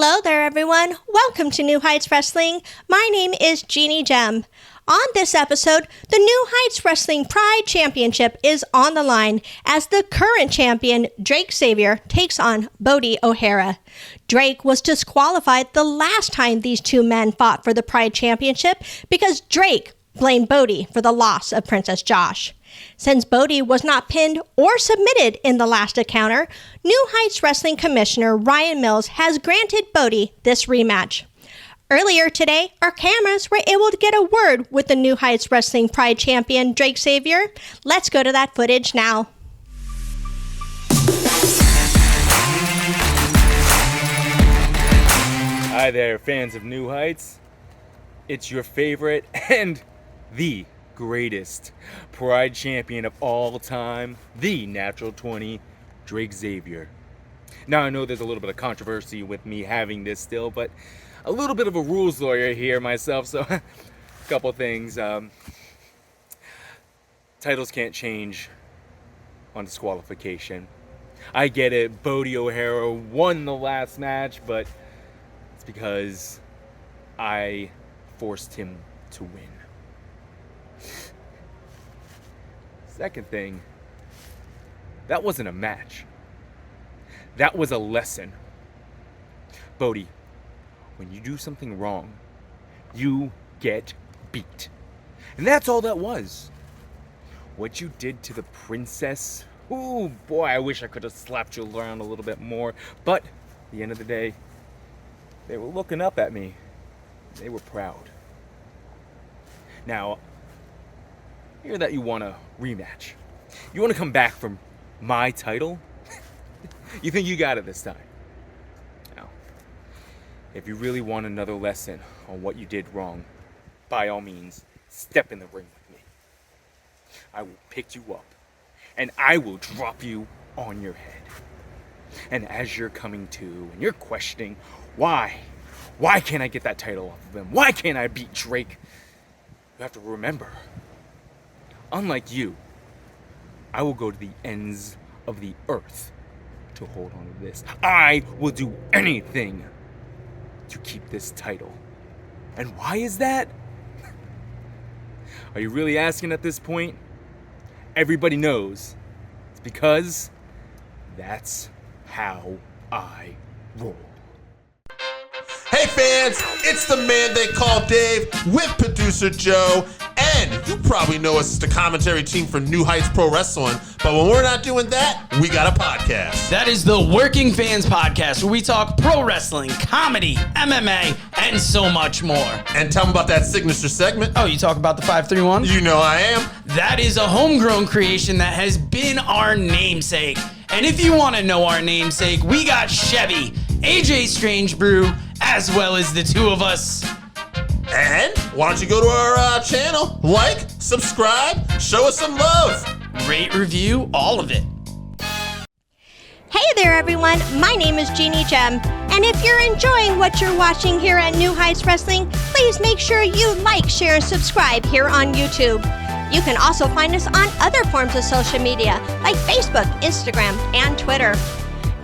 Hello there, everyone. Welcome to New Heights Wrestling. My name is Jeannie Gem. On this episode, the New Heights Wrestling Pride Championship is on the line as the current champion, Drake Zavior, takes on Bodhi O'Hara. Drake was disqualified the last time these two men fought for the Pride Championship because Drake blamed Bodhi for the loss of Princess Josh. Since Bodhi was not pinned or submitted in the last encounter, New Heights Wrestling Commissioner Ryan Mills has granted Bodhi this rematch. Earlier today, our cameras were able to get a word with the New Heights Wrestling Pride champion Drake Zavior. Let's go to that footage now. Hi there, fans of New Heights. It's your favorite and the greatest Pride champion of all time, the Natural 20, Drake Zavior. Now, I know there's a little bit of controversy with me having this still, but a little bit of a rules lawyer here myself, so a couple things. Titles can't change on disqualification. I get it, Bodhi O'Hara won the last match, but it's because I forced him to win. Second thing, that wasn't a match. That was a lesson. Bodhi, when you do something wrong, you get beat. And that's all that was. What you did to the princess, ooh boy, I wish I could have slapped you around a little bit more. But at the end of the day, they were looking up at me. They were proud. Now, I hear that you want a rematch. You want to come back from my title? You think you got it this time? Now, if you really want another lesson on what you did wrong, by all means, step in the ring with me. I will pick you up, and I will drop you on your head. And as you're coming to, and you're questioning, why can't I get that title off of him? Why can't I beat Drake? You have to remember, unlike you, I will go to the ends of the earth to hold on to this. I will do anything to keep this title. And why is that? Are you really asking at this point? Everybody knows. It's because that's how I roll. Hey fans, it's the man they call Dave with producer Joe, and you probably know us as the commentary team for New Heights Pro Wrestling, but when we're not doing that, we got a podcast. That is the Working Fans Podcast, where we talk pro wrestling, comedy, MMA, and so much more. And tell them about that signature segment. Oh, you talk about the 531? You know I am. That is a homegrown creation that has been our namesake. And if you want to know our namesake, we got Chevy, AJ Strange Brew, as well as the two of us. And why don't you go to our channel, like, subscribe, show us some love. Rate, review, all of it. Hey there, everyone. My name is Jeannie Gem. And if you're enjoying what you're watching here at New Heights Wrestling, please make sure you like, share, and subscribe here on YouTube. You can also find us on other forms of social media like Facebook, Instagram, and Twitter.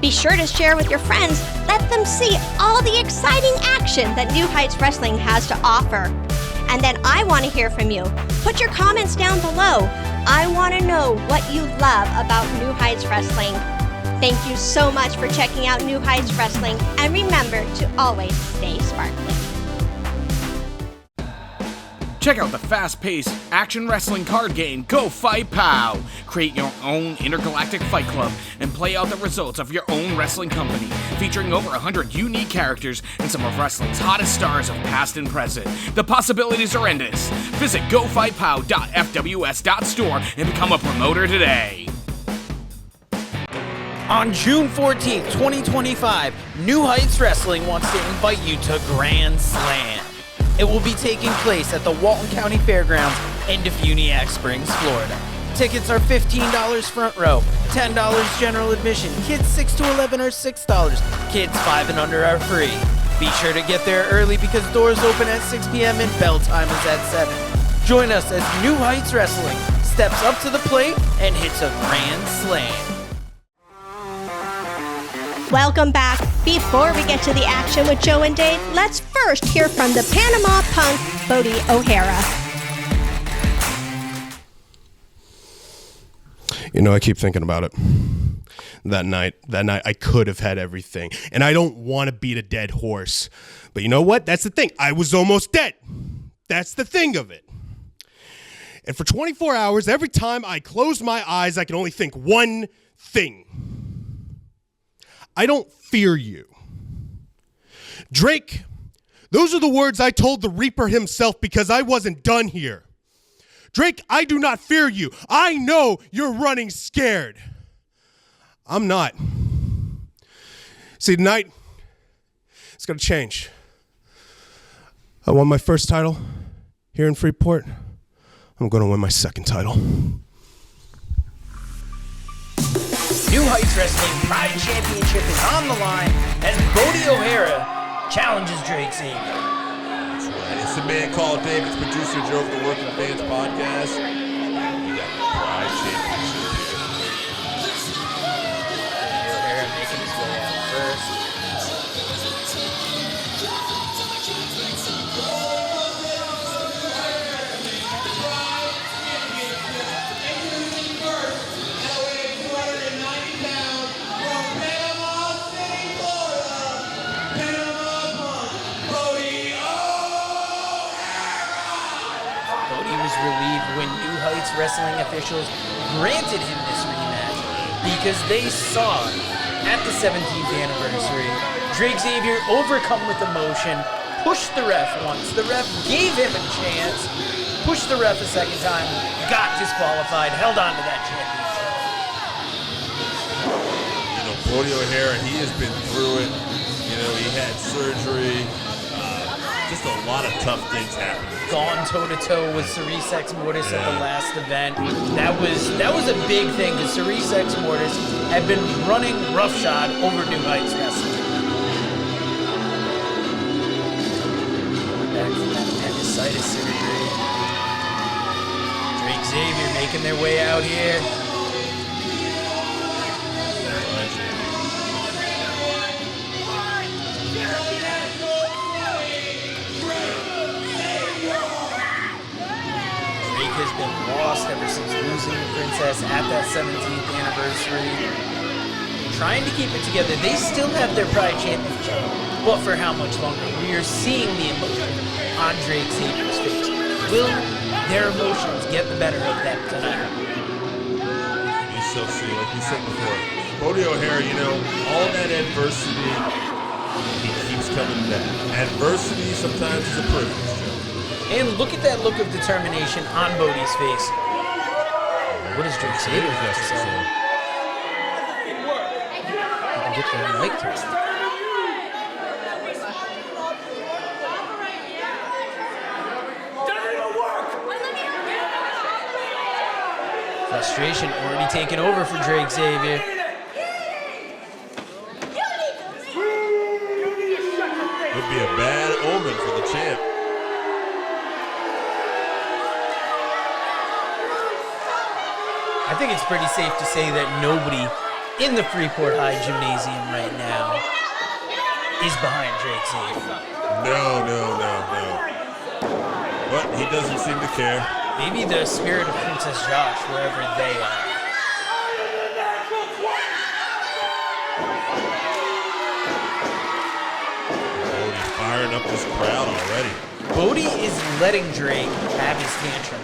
Be sure to share with your friends. Let them see all the exciting action that New Heights Wrestling has to offer. And then I want to hear from you. Put your comments down below. I want to know what you love about New Heights Wrestling. Thank you so much for checking out New Heights Wrestling, and remember to always stay sparkly. Check out the fast-paced action wrestling card game, Go Fight Pow! Create your own intergalactic fight club and play out the results of your own wrestling company, featuring over 100 unique characters and some of wrestling's hottest stars of past and present. The possibilities are endless. Visit gofightpow.fws.store and become a promoter today. On June 14th, 2025, New Heights Wrestling wants to invite you to Grand Slam. It will be taking place at the Walton County Fairgrounds in DeFuniak Springs, Florida. Tickets are $15 front row, $10 general admission. Kids 6 to 11 are $6. Kids 5 and under are free. Be sure to get there early because doors open at 6 p.m. and bell time is at 7. Join us as New Heights Wrestling steps up to the plate and hits a grand slam. Welcome back. Before we get to the action with Joe and Dave, let's first hear from the Panama Punk, Bodhi O'Hara. You know, I keep thinking about it. That night, I could have had everything. And I don't want to beat a dead horse. But you know what? That's the thing. I was almost dead. That's the thing of it. And for 24 hours, every time I close my eyes, I can only think one thing. I don't fear you. Drake, those are the words I told the Reaper himself because I wasn't done here. Drake, I do not fear you. I know you're running scared. I'm not. See, tonight, it's going to change. I won my first title here in Freeport. I'm going to win my second title. New Heights Wrestling Pride Championship is on the line as Bodhi O'Hara challenges Drake Zavior. That's right. It's the man called Dave. It's producer Joe for the Working Fans Podcast. We got the Pride Championship here. O'Hara making his way out first. Relieved when New Heights Wrestling officials granted him this rematch because they saw at the 17th anniversary Drake Zavior overcome with emotion, pushed the ref once, the ref gave him a chance, pushed the ref a second time, got disqualified, held on to that championship. You know, Bodhi O'Hara, he has been through it. You know, he had surgery. Just a lot of tough things happening. Gone toe-to-toe with Cerise Ex Mortis at the last event. That was a big thing because Cerise Ex Mortis had been running roughshod over New Heights Wrestling. Back from that appendicitis surgery. Drake Zavior making their way out here. Has been lost ever since losing the Princess at that 17th anniversary. Trying to keep it together. They still have their Pride Championship, but for how much longer? We are seeing the emotion on Drake Zavier's face. Will their emotions get the better of them tonight? We shall see. Like you said before, Bodhi O'Hara, you know, all that adversity, he keeps coming back. Adversity sometimes is a privilege. And look at that look of determination on Bodhi's face. What does Drake Zavior have to say? You can get the mic to him. Frustration already taken over for Drake Zavior. Would be a bad omen for the champ. I think it's pretty safe to say that nobody in the Freeport High Gymnasium right now is behind Drake Zavior. No. But he doesn't seem to care. Maybe the spirit of Princess Josh, wherever they are. Bodhi's firing up this crowd already. Bodhi is letting Drake have his tantrum.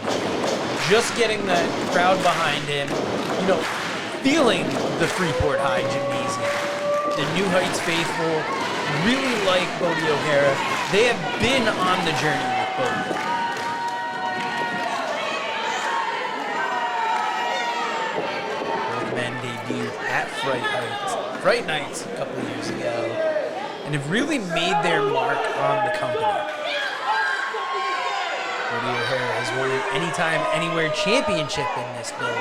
Just getting the crowd behind him, you know, feeling the Freeport High Gymnasium. The New Heights faithful really like Bodhi O'Hara. They have been on the journey with Bodhi. Both men debuted at Fright Nights a couple of years ago and have really made their mark on the company. Bodhi O'Hara has won an Anytime, Anywhere championship in this building.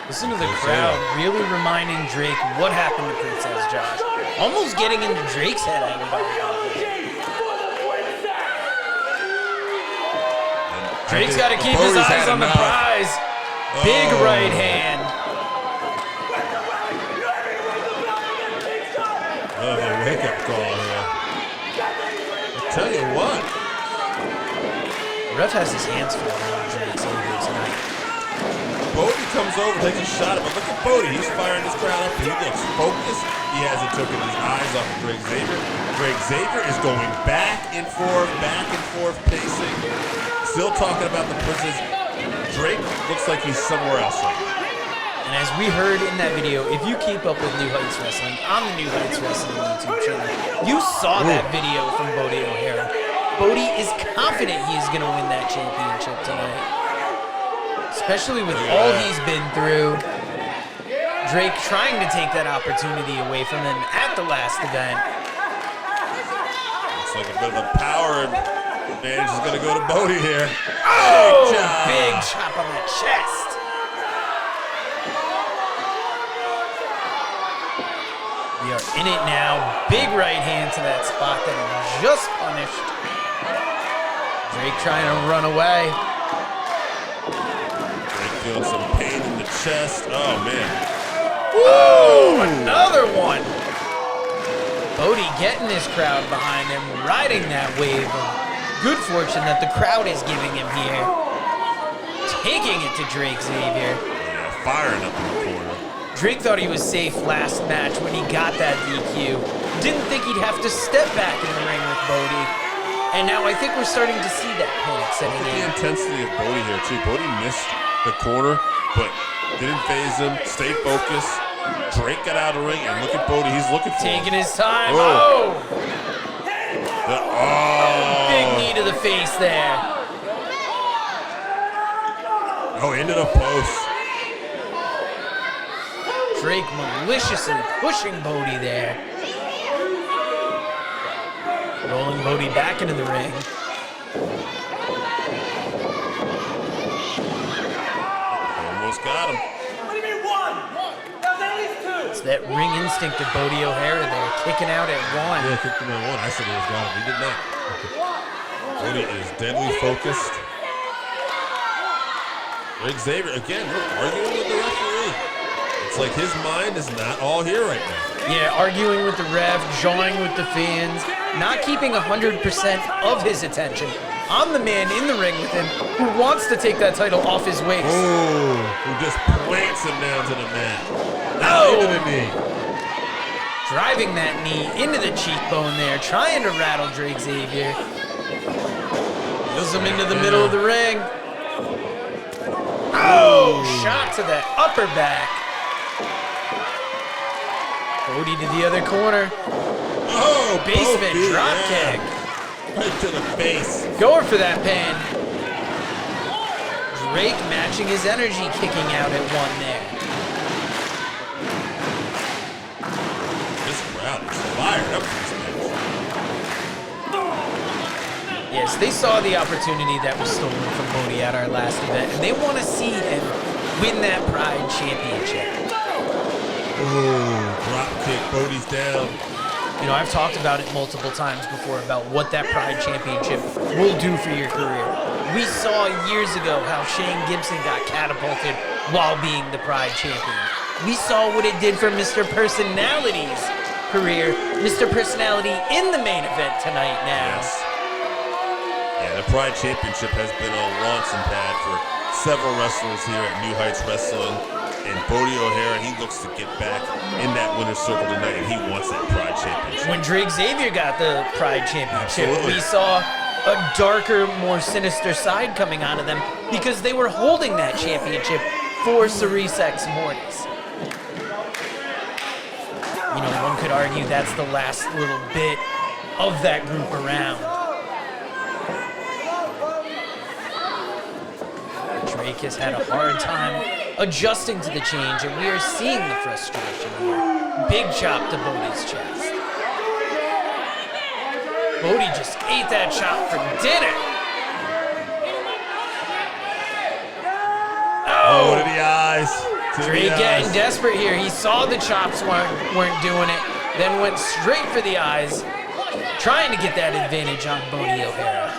Listen to the crowd really reminding Drake what happened to Princess Josh. Almost getting into Drake's head, I would argue. Drake's got to keep his eyes on the prize. Big right hand. A wake-up call here. I'll tell you what. The ref has his hands full on Drake Zavior tonight. Bodhi comes over, takes a shot, but look at Bodhi. He's firing this crowd up. He looks focused. He hasn't taken his eyes off of Drake Zavior. Drake Zavior is going back and forth, pacing. Still talking about the princess. Drake looks like he's somewhere else right now. And as we heard in that video, if you keep up with New Heights Wrestling on the New Heights Wrestling YouTube channel, you saw that video from Bodhi O'Hara. Bodhi is confident he's going to win that championship tonight. Especially with all he's been through. Drake trying to take that opportunity away from him at the last event. Looks like a bit of a power advantage is going to go to Bodhi here. Oh, big chop on that chest. We are in it now. Big right hand to that spot that he just punished. Drake trying to run away. Drake feeling some pain in the chest. Oh, man. Woo! Another one. Bodhi getting his crowd behind him, riding that wave of good fortune that the crowd is giving him here. Taking it to Drake Zavior. Yeah, firing up in the corner. Drake thought he was safe last match when he got that DQ. Didn't think he'd have to step back in the ring with Bodhi. And now I think we're starting to see that panic setting Look at in. the intensity of Bodhi here, too. Bodhi missed the corner, but didn't phase him. Stayed focused. Drake got out of the ring, and look at Bodhi. He's looking for Taking him. his time. Oh. Big knee to the face there. Oh, into the post. Drake maliciously pushing Bodhi there. Rolling Bodhi back into the ring. Almost got him. What do you mean one? There's at least two. It's that ring instinct of Bodhi O'Hara there, kicking out at one. Yeah, kicked him at one. I said he was got him. He did not. Bodhi is deadly focused. Drake Zavior, again, look, arguing with the referee. It's like his mind is not all here right now. Yeah, arguing with the ref, jawing with the fans, not keeping 100% of his attention on the man in the ring with him who wants to take that title off his waist. Oh, who just plants him down to the mat. Now into the knee. Driving that knee into the cheekbone there, trying to rattle Drake Zavior. Wheels him into the middle of the ring. Oh, shot to that upper back. Bodhi to the other corner. Oh, Basement both feet, drop yeah. kick. Right to the face. Going for that pin. Drake matching his energy, kicking out at one there. This crowd is fired up for this match. Yes, they saw the opportunity that was stolen from Bodhi at our last event, and they want to see him win that Pride Championship. Oh, drop kick. Bodhi's down. You know, I've talked about it multiple times before about what that Pride Championship will do for your career. We saw years ago how Shane Gibson got catapulted while being the Pride Champion. We saw what it did for Mr. Personality's career. Mr. Personality in the main event tonight now. Yes. Yeah, the Pride Championship has been a launching pad for several wrestlers here at New Heights Wrestling. And Bodhi O'Hara, he looks to get back in that winner's circle tonight, and he wants that Pride Championship. When Drake Zavior got the Pride Championship, Absolutely. we saw a darker, more sinister side coming out of them because they were holding that championship for Cerise X Mortis. You know, one could argue that's the last little bit of that group around. Drake has had a hard time adjusting to the change, and we are seeing the frustration here. Big chop to Bodhi's chest. Bodhi just ate that chop for dinner. Oh, to the eyes. To Drake the getting eyes. desperate here. He saw the chops weren't doing it, then went straight for the eyes, trying to get that advantage on Bodhi O'Hara.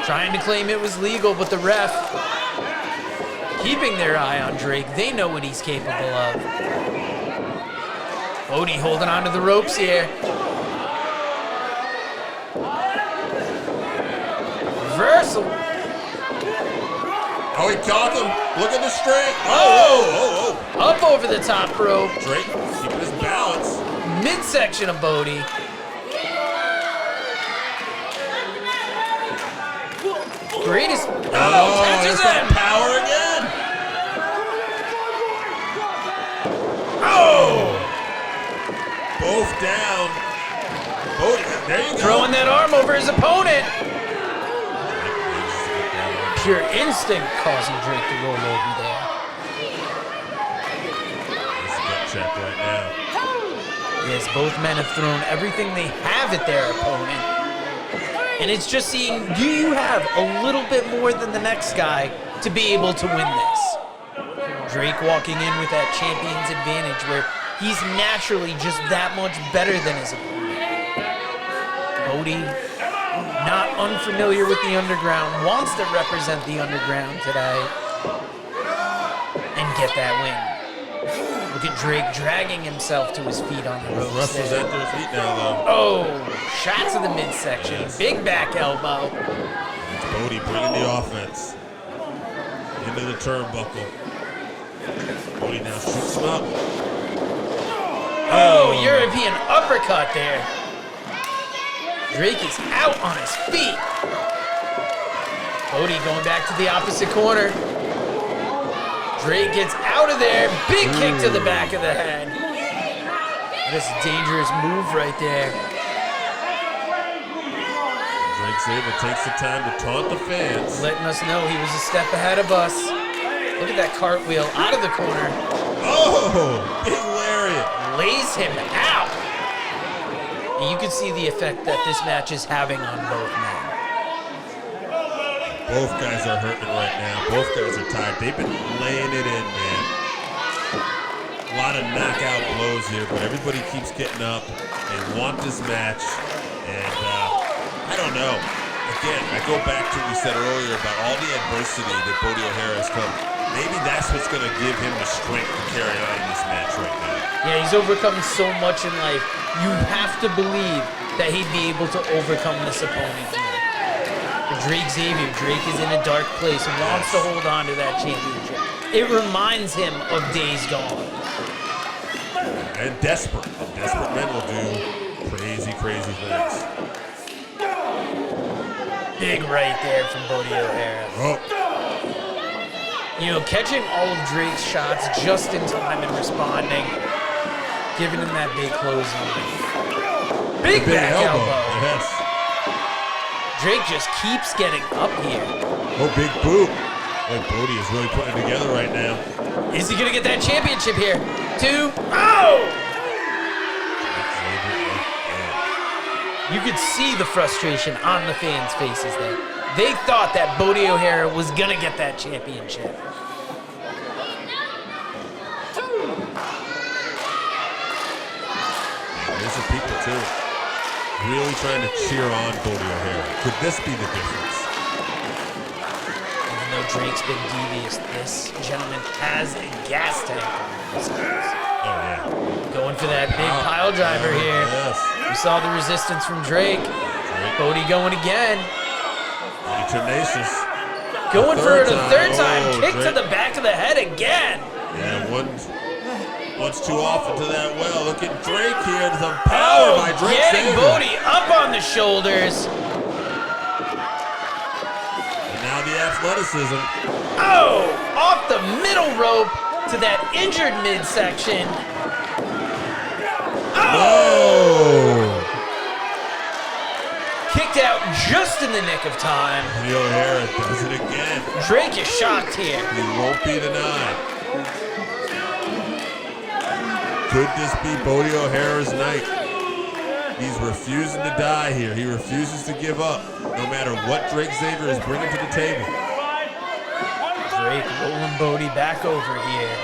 Trying to claim it was legal, but the ref keeping their eye on Drake. They know what he's capable of. Bodhi holding onto the ropes here. Reversal. Oh, he caught him. Look at the strength. Oh. Up over the top rope. Drake keeping his balance. Midsection of Bodhi. Greatest. Catches there's that him. power again. Both down. Bodhi, there you go. Throwing that arm over his opponent. Pure instinct causing Drake to roll over there. This is a gut check right now. Yes, both men have thrown everything they have at their opponent. And it's just seeing, do you have a little bit more than the next guy to be able to win this? Drake walking in with that champion's advantage where he's naturally just that much better than his opponent. Bodhi, not unfamiliar with the underground, wants to represent the underground today and get that win. Look at Drake dragging himself to his feet on the ropes. Wrestlers at their feet now, though. Oh, shots to the midsection. Yes. Big back elbow. It's Bodhi bringing the offense into the turnbuckle. Bodhi now shoots him up. Oh, European uppercut there. Drake is out on his feet. Bodhi going back to the opposite corner. Drake gets out of there. Big kick to the back of the head. That is a dangerous move right there. Drake Zavior takes the time to taunt the fans. Letting us know he was a step ahead of us. Look at that cartwheel out of the corner. Oh, big lariat. Lays him out. And you can see the effect that this match is having on both men. Both guys are hurting right now. Both guys are tired. They've been laying it in, man. A lot of knockout blows here, but everybody keeps getting up. They want this match, and I don't know. Again, I go back to what we said earlier about all the adversity that Bodhi O'Hara has come. Maybe that's what's going to give him the strength to carry on in this match right now. Yeah, he's overcome so much in life. You have to believe that he'd be able to overcome this opponent here. Drake Zavior, Drake is in a dark place and wants to hold on to that championship. It reminds him of days gone. And desperate. And desperate men will do crazy, crazy things. Big right there from Bodhi O'Hara. Oh. You know, catching all of Drake's shots just in time and responding, giving him that big clothesline. Big back elbow. Yes. Drake just keeps getting up here. Oh, big boot. Boy, Bodhi is really putting it together right now. Is he going to get that championship here? 2. Oh! You could see the frustration on the fans' faces there. They thought that Bodhi O'Hara was going to get that championship. There's some people, too, really trying to cheer on Bodhi O'Hara. Could this be the difference? Even though Drake's been devious, this gentleman has a gas tank on his hands. Oh, yeah. Going for that big pile driver here. Yes. We saw the resistance from Drake. Bodhi going again. Bodhi tenacious. Going for it a third time. Oh, Kick to Drake. the back of the head again. Yeah, once too often to that well. Look at Drake here. Some power by Drake Getting Zavior. Bodhi up on the shoulders. And now the athleticism. Oh, off the middle rope to that injured midsection. Oh! Kicked out just in the nick of time. Bodhi O'Hara does it again. Drake is shocked here. He won't be denied. Could this be Bodhi O'Hara's night? He's refusing to die here. He refuses to give up, no matter what Drake Zavior is bringing to the table. Drake rolling Bodhi back over here.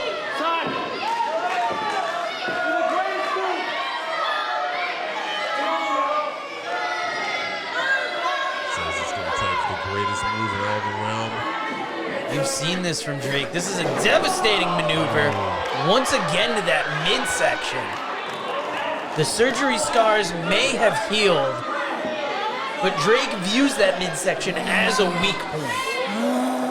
Says it's going to take the greatest You've seen this from Drake. This is a devastating maneuver. Once again to that midsection. The surgery scars may have healed, but Drake views that midsection as a weak point.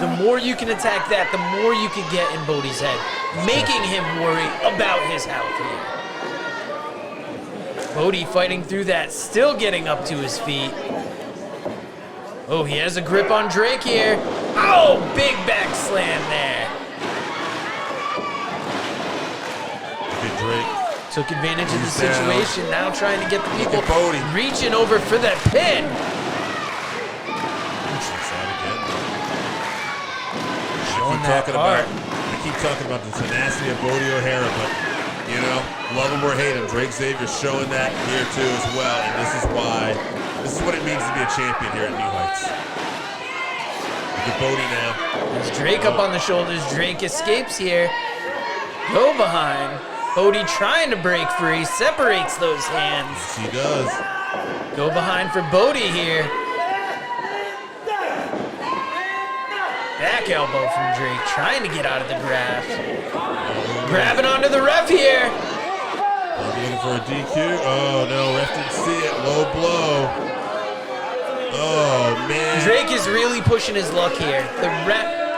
The more you can attack that, the more you can get in Bodhi's head, making him worry about his health here. Bodhi fighting through that, still getting up to his feet. Oh, he has a grip on Drake here. Oh, big back slam there. Good Drake. Took advantage of the situation, now trying to get the people Bodhi reaching over for that pin. I keep talking about the tenacity of Bodhi O'Hara, but, you know, love him or hate him, Drake Zavior showing that here too as well, and this is what it means to be a champion here at New Heights. Look at Bodhi now. There's Drake up on the shoulders. Drake escapes here. Go behind. Bodhi trying to break free, separates those hands. Yes, he does. Go behind for Bodhi here. Back elbow from Drake, trying to get out of the grasp. Grabbing onto the ref here. Looking for a DQ. Oh no, ref didn't see it. Low blow. Oh man. Drake is really pushing his luck here.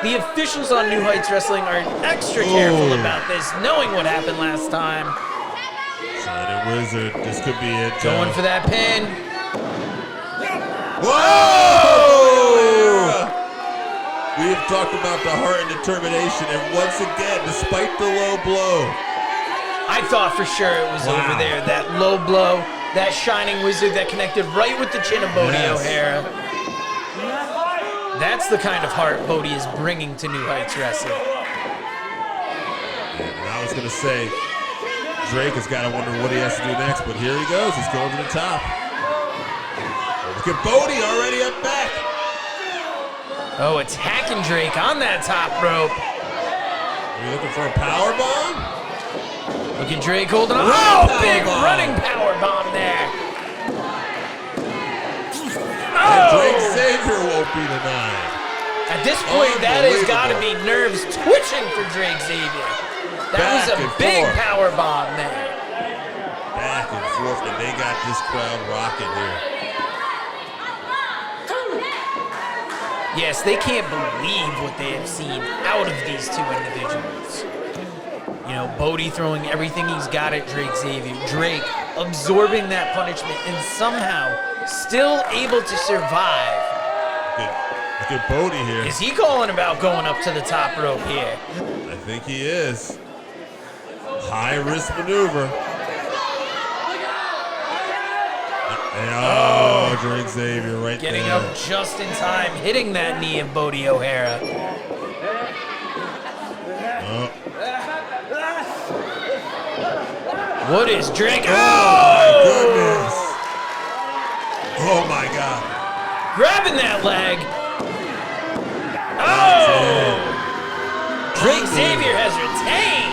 The officials on New Heights Wrestling are extra careful about this, knowing what happened last time. Shining Wizard, this could be it. Going for that pin. Whoa! We have talked about the heart and determination, and once again, despite the low blow. I thought for sure it was over there. That low blow, that Shining Wizard that connected right with the chin of Bodhi O'Hara. That's the kind of heart Bodhi is bringing to New Heights Wrestling. And I was going to say, Drake has got to wonder what he has to do next, but here he goes. He's going to the top. Look at Bodhi already up back. Oh, attacking Drake on that top rope. Are you looking for a power bomb? Look at Drake holding on. Oh, big running power bomb there. And Drake Zavior won't be denied. At this point, that has got to be nerves twitching for Drake Zavior. That was a big power bomb there. Back and forth, and they got this crowd rocking here. Yes, they can't believe what they have seen out of these two individuals. You know, Bodhi throwing everything he's got at Drake Zavior. Drake absorbing that punishment and somehow still able to survive. Look at Bodhi here. Is he calling about going up to the top rope here? I think he is. High risk maneuver. And Drake Zavior right Getting there. up just in time, hitting that knee of Bodhi O'Hara. What is Drake? Oh my goodness. Oh my God. Grabbing that leg. Oh! Drake Zavior has retained.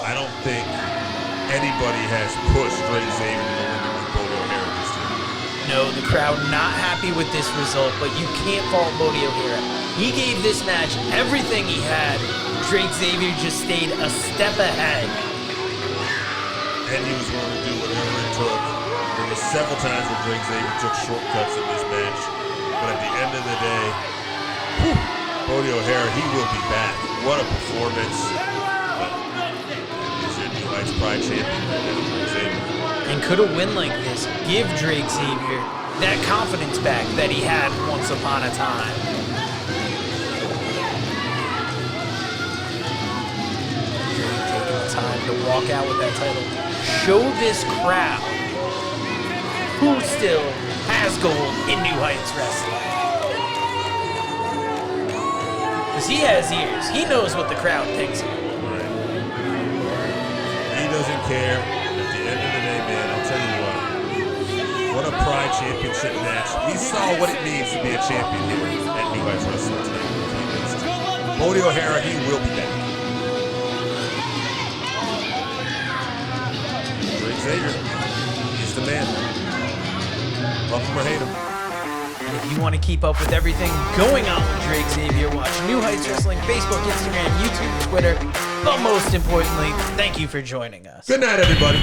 I don't think anybody has pushed Drake Zavior to the limit with Bodhi O'Hara this year. No, the crowd not happy with this result, but you can't fault Bodhi O'Hara. He gave this match everything he had. Drake Zavior just stayed a step ahead. And he was willing to do whatever it took. There were several times where Drake Zavior took shortcuts in this match. But at the end of the day, Bodhi O'Hara, he will be back. What a performance. But he's your New Heights Pride Champion, Drake Zavior. And could a win like this give Drake Zavior that confidence back that he had once upon a time? Drake taking the time to walk out with that title. Show this crowd who still has gold in New Heights Wrestling. Because he has ears. He knows what the crowd thinks of him. Right. He doesn't care. At the end of the day, man, I'll tell you what a Pride Championship match. We saw what it means to be a champion here at New Heights Wrestling tonight. Bodhi O'Hara, he will be back. fan. Welcome or hate him. And if you want to keep up with everything going on with Drake Zavior, watch New Heights Wrestling, Facebook, Instagram, YouTube, Twitter. But most importantly, thank you for joining us. Good night, everybody.